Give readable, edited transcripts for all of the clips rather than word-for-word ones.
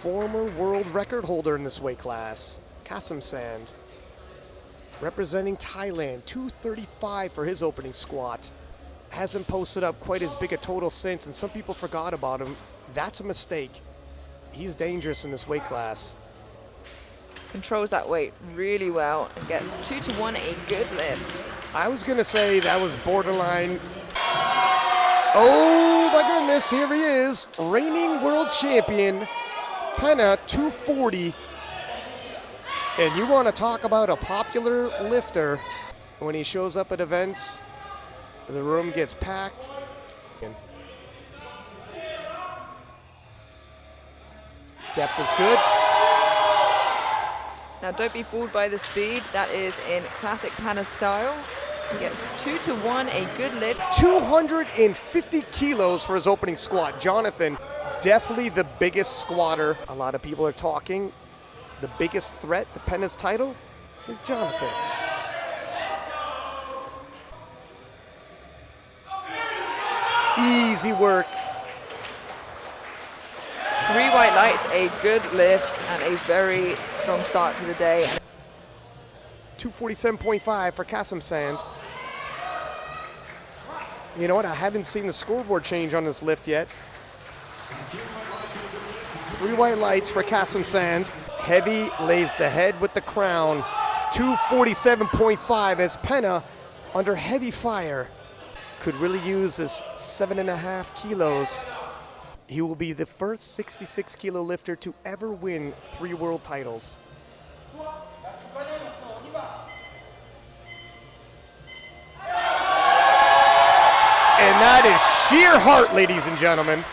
former world record holder in this weight class, Kasemsand, representing Thailand, 235 for his opening squat. Hasn't posted up quite as big a total since, and some people forgot about him. That's a mistake. He's dangerous in this weight class. Controls that weight really well and gets 2-1, a good lift. I was gonna say that was borderline. Oh my goodness, here he is, reigning world champion, Pana 240. And you wanna talk about a popular lifter. When he shows up at events, the room gets packed. Depth is good. Now don't be fooled by the speed. That is in classic Pana style. He gets 2-1, a good lift. 250 kilos for his opening squat. Jonathan, definitely the biggest squatter. A lot of people are talking. The biggest threat to Pana's title is Jonathan. Easy work. 3 white lights, a good lift, and a very strong start to the day. 247.5 for Kasemsand. You know what? I haven't seen the scoreboard change on this lift yet. 3 white lights for Kasemsand. Heavy lays the head with the crown. 247.5 as Pana under heavy fire. Could really use his 7.5 kilos. He will be the first 66 kilo lifter to ever win 3 world titles. And that is sheer heart, ladies and gentlemen.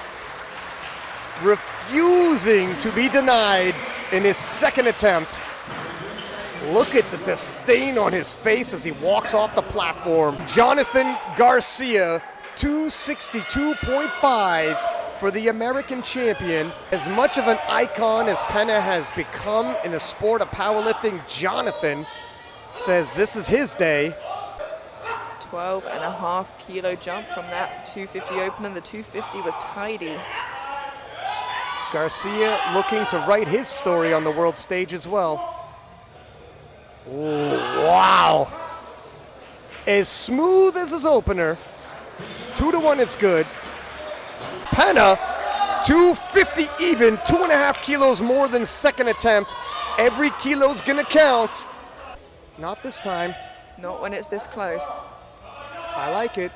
Refusing to be denied in his second attempt. Look at the disdain on his face as he walks off the platform. Jonathan Garcia, 262.5 for the American champion. As much of an icon as Pana has become in the sport of powerlifting, Jonathan says this is his day. 12.5 kilo jump from that 250 opener. The 250 was tidy. Garcia looking to write his story on the world stage as well. Ooh, wow. As smooth as his opener. 2-1, it's good. Pana, 250 even, 2.5 kilos more than second attempt. Every kilo's gonna count. Not this time. Not when it's this close. I like it.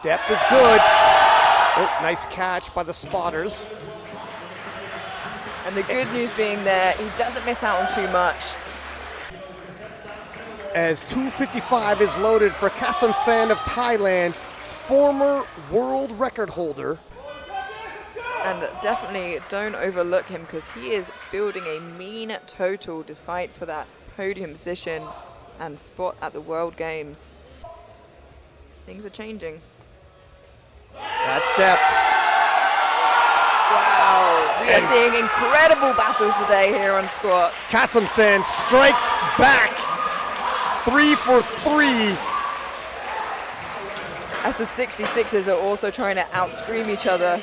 Depth is good. Oh, nice catch by the spotters. And the good news being there, he doesn't miss out on too much. As 255 is loaded for Kasemsand of Thailand, former world record holder. And definitely don't overlook him because he is building a mean total to fight for that podium position and spot at the World Games. Things are changing. That's depth. Wow, we are seeing incredible battles today here on squat. Kasemsand strikes back. 3 for 3. As the 66ers are also trying to outscream each other.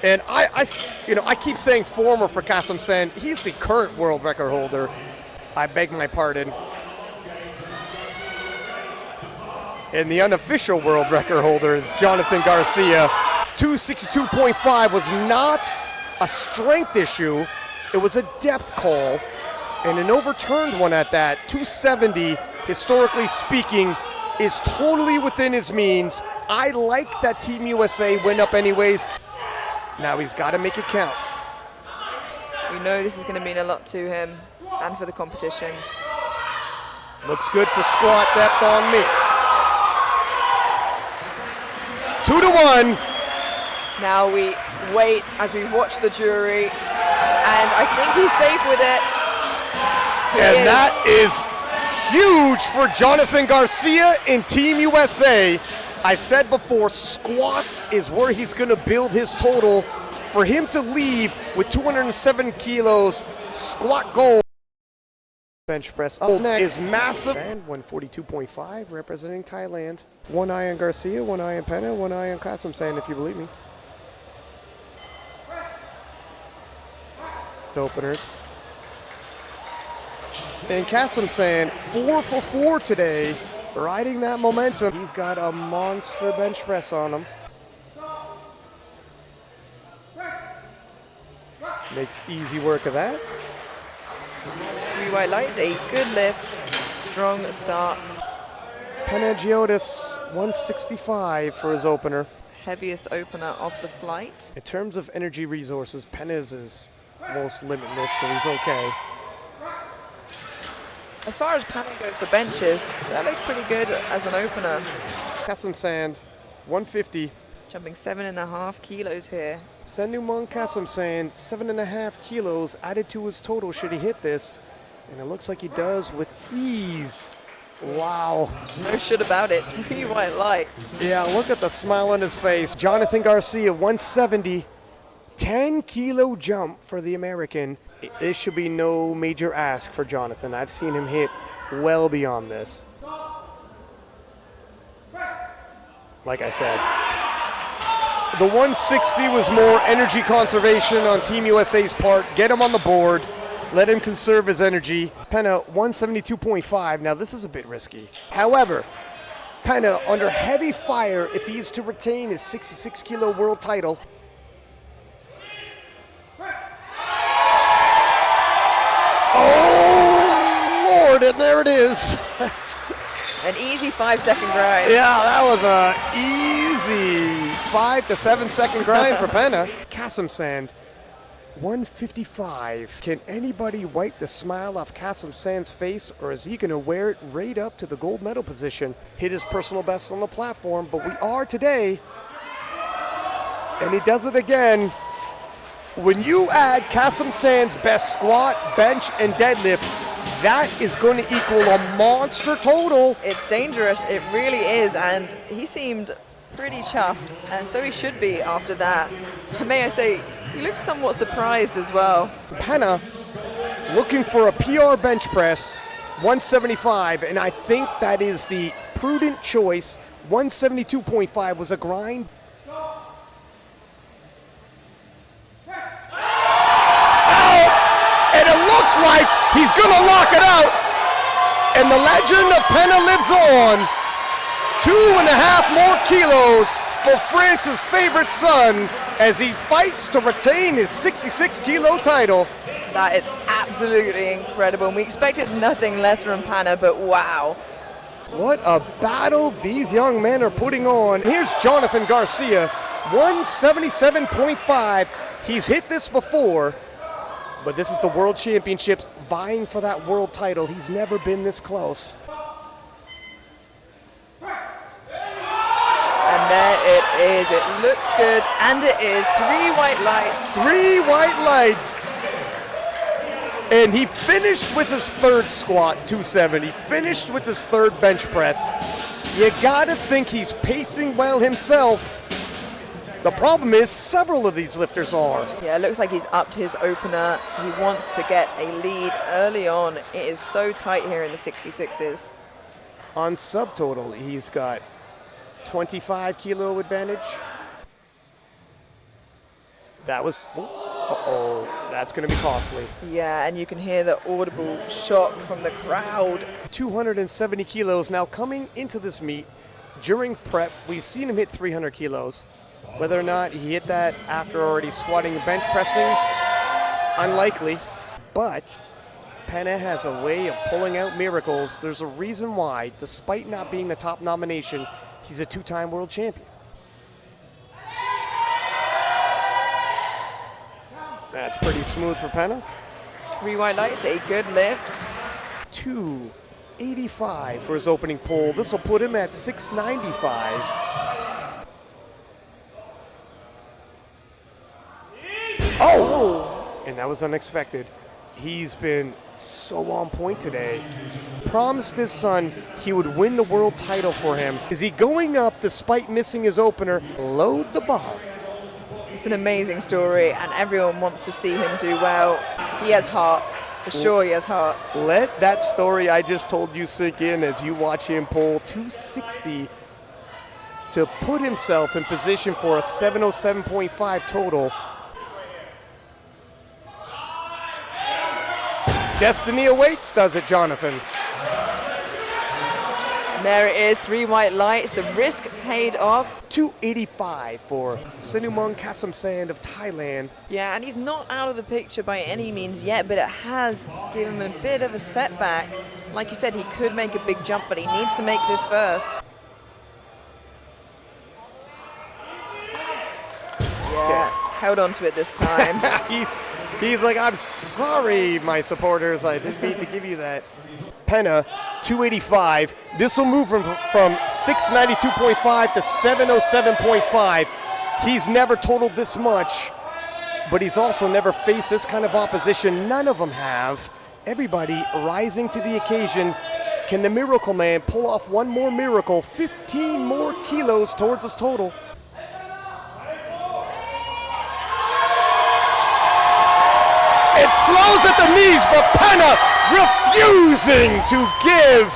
And I keep saying former for Kasemsand. He's the current world record holder. I beg my pardon. And the unofficial world record holder is Jonathan Garcia. 262.5 was not a strength issue. It was a depth call, and an overturned one at that. 270, historically speaking, is totally within his means. I like that Team USA went up anyways. Now he's got to make it count. We know this is going to mean a lot to him and for the competition. Looks good for squat depth on me. 2-1. Now we wait as we watch the jury, and I think he's safe with it. And that is huge for Jonathan Garcia in Team USA. I said before, squats is where he's going to build his total. For him to leave with 207 kilos, squat gold. Bench press up next is massive. And 142.5 representing Thailand. One eye on Garcia, one eye on Pana, one eye on Kasemsand, if you believe me. its openers. And Kasemsand, 4 for 4 today, riding that momentum. He's got a monster bench press on him. Makes easy work of that. 3 white lights, a good lift, strong start. Panagiotis, 165 for his opener. Heaviest opener of the flight. In terms of energy resources, Pena's is almost limitless, so he's okay. As far as Pana goes for benches, that looks pretty good as an opener. Kasemsand, 150. Jumping 7.5 kilos here. Senumong Kasemsand, 7.5 kilos added to his total should he hit this. And it looks like he does with ease. Wow. No shit about it. 3 white lights. Yeah, look at the smile on his face. Jonathan Garcia, 170. 10 kilo jump for the American. This should be no major ask for Jonathan. I've seen him hit well beyond this. Like I said, the 160 was more energy conservation on Team USA's part. Get him on the board. Let him conserve his energy. Pena, 172.5. Now, this is a bit risky. However, Pena, under heavy fire, if he is to retain his 66 kilo world title. Oh, Lord, and there it is. An easy 5-second grind. Yeah, that was a easy 5 to 7 second grind for Pena. Kasemsand, 155. Can anybody wipe the smile off Kasemsand's face, or is he going to wear it right up to the gold medal position? Hit his personal best on the platform, but we are today. And he does it again. When you add Kasemsand's best squat, bench, and deadlift, that is going to equal a monster total. It's dangerous, it really is, and he seemed pretty chuffed, and so he should be after that. May I say, he looked somewhat surprised as well. Pena looking for a PR bench press, 175, and I think that is the prudent choice. 172.5 was a grind. And it looks like he's gonna lock it out. And the legend of Pena lives on. 2.5 more kilos for France's favorite son as he fights to retain his 66 kilo title. That is absolutely incredible, and we expected nothing less from Pana, but wow. What a battle these young men are putting on. Here's Jonathan Garcia, 177.5. He's hit this before. But this is the World Championships, vying for that world title. He's never been this close. And there it is. It looks good, and it is 3 white lights. 3 white lights. And he finished with his third squat, 270. Finished with his third bench press. You gotta think he's pacing well himself. The problem is several of these lifters are. Yeah, it looks like he's upped his opener. He wants to get a lead early on. It is so tight here in the 66s. On subtotal, he's got 25 kilo advantage. That was, uh-oh, that's gonna be costly. Yeah, and you can hear the audible shock from the crowd. 270 kilos. Now coming into this meet, during prep, we've seen him hit 300 kilos. Whether or not he hit that after already squatting and bench pressing, unlikely. But Pena has a way of pulling out miracles. There's a reason why, despite not being the top nomination, he's a 2-time world champion. That's pretty smooth for Pena. 3 white lights, a good lift. 285 for his opening pull. This will put him at 695. Oh! And that was unexpected. He's been so on point today. Promised his son he would win the world title for him. Is he going up despite missing his opener? Load the bar. It's an amazing story, and everyone wants to see him do well. He has heart. For sure he has heart. Let that story I just told you sink in as you watch him pull 260 to put himself in position for a 707.5 total. Destiny awaits, does it, Jonathan? And there it is, 3 white lights. The risk paid off. 285 for Senumong Kasemsand of Thailand. Yeah, and he's not out of the picture by any means yet, but it has given him a bit of a setback. Like you said, he could make a big jump, but he needs to make this first. Yeah, held on to it this time. he's like, I'm sorry, my supporters, I didn't mean to give you that. Penna, 285. This will move from 692.5 to 707.5. He's never totaled this much, but he's also never faced this kind of opposition. None of them have. Everybody rising to the occasion. Can the Miracle Man pull off one more miracle? 15 more kilos towards his total. It slows at the knees, but Penna refusing to give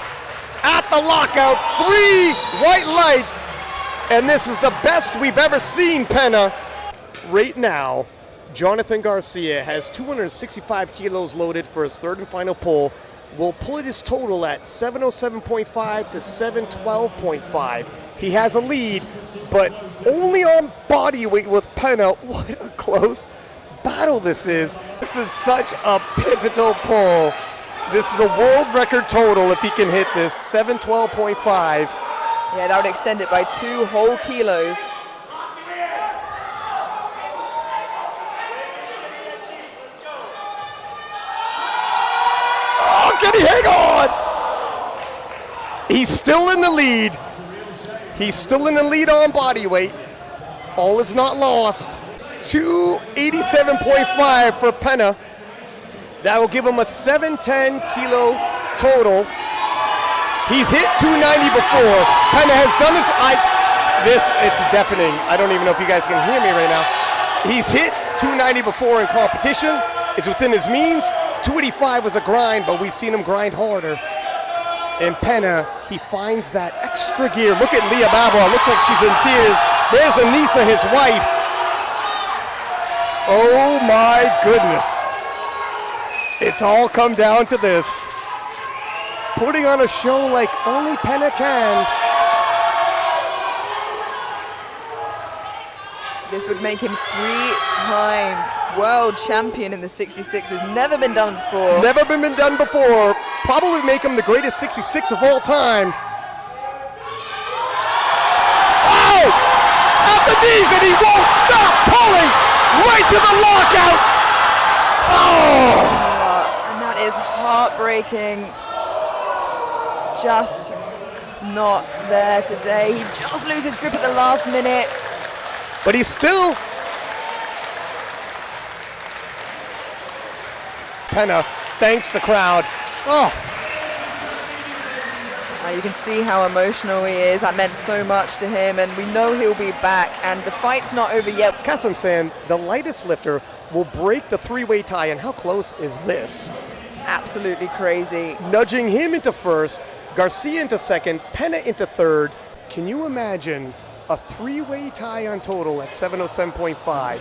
at the lockout. 3 white lights, and this is the best we've ever seen Penna. Right now, Jonathan Garcia has 265 kilos loaded for his third and final pull. Will put his total at 707.5 to 712.5. He has a lead, but only on body weight with Penna. What a close battle this is. This is such a pivotal pull. This is a world record total if he can hit this, 712.5. Yeah, that would extend it by 2 whole kilos. Oh, can he hang on? He's still in the lead. He's still in the lead on body weight. All is not lost. 287.5 for Penna. That will give him a 710 kilo total. He's hit 290 before. Penna has done this. It's deafening. I don't even know if you guys can hear me right now. He's hit 290 before in competition. It's within his means. 285 was a grind, but we've seen him grind harder. And Penna, he finds that extra gear. Look at Leah Babwa. Looks like she's in tears. There's Anissa, his wife. Oh my goodness. It's all come down to this. Putting on a show like only Penna can. This would make him 3-time world champion in the 66. Has never been done before. Never been done before. Probably make him the greatest 66 of all time. Oh! At the knees, and he won't stop pulling right to the lockout. Oh! And that is heartbreaking. Just not there today. He just loses grip at the last minute. But he's still. Penna thanks the crowd. Oh. You can see how emotional he is. That meant so much to him, and we know he'll be back, and the fight's not over yet. Kasemsand, the lightest lifter, will break the 3-way tie, and how close is this? Absolutely crazy. Nudging him into first, Garcia into second, Penna into third. Can you imagine a 3-way tie on total at 707.5?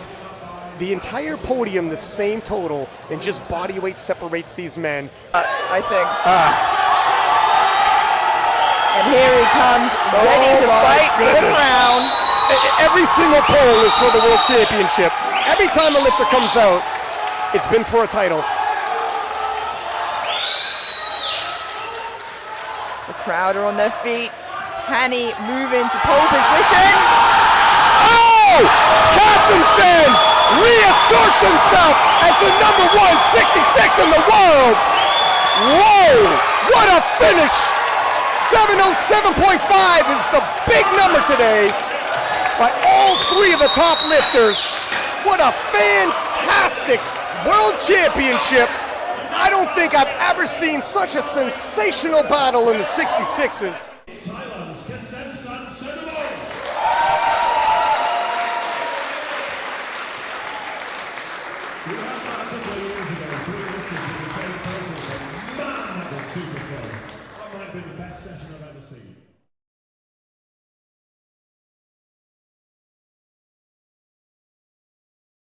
The entire podium, the same total, and just body weight separates these men. I think. And here he comes, ready to fight for the crown. Every single poll is for the World Championship. Every time a lifter comes out, it's been for a title. The crowd are on their feet. Can he move into pole position? Oh! Kasemsand reasserts himself as the #1 66 in the world. Whoa! What a finish! 707.5 is the big number today by all 3 of the top lifters. What a fantastic World Championship. I don't think I've ever seen such a sensational battle in the 66s. Thailand's Kasemsand Senumong. We had that a couple of years ago, 3 lifters with the same total, but man, that was super close. That might be the best session I've ever seen.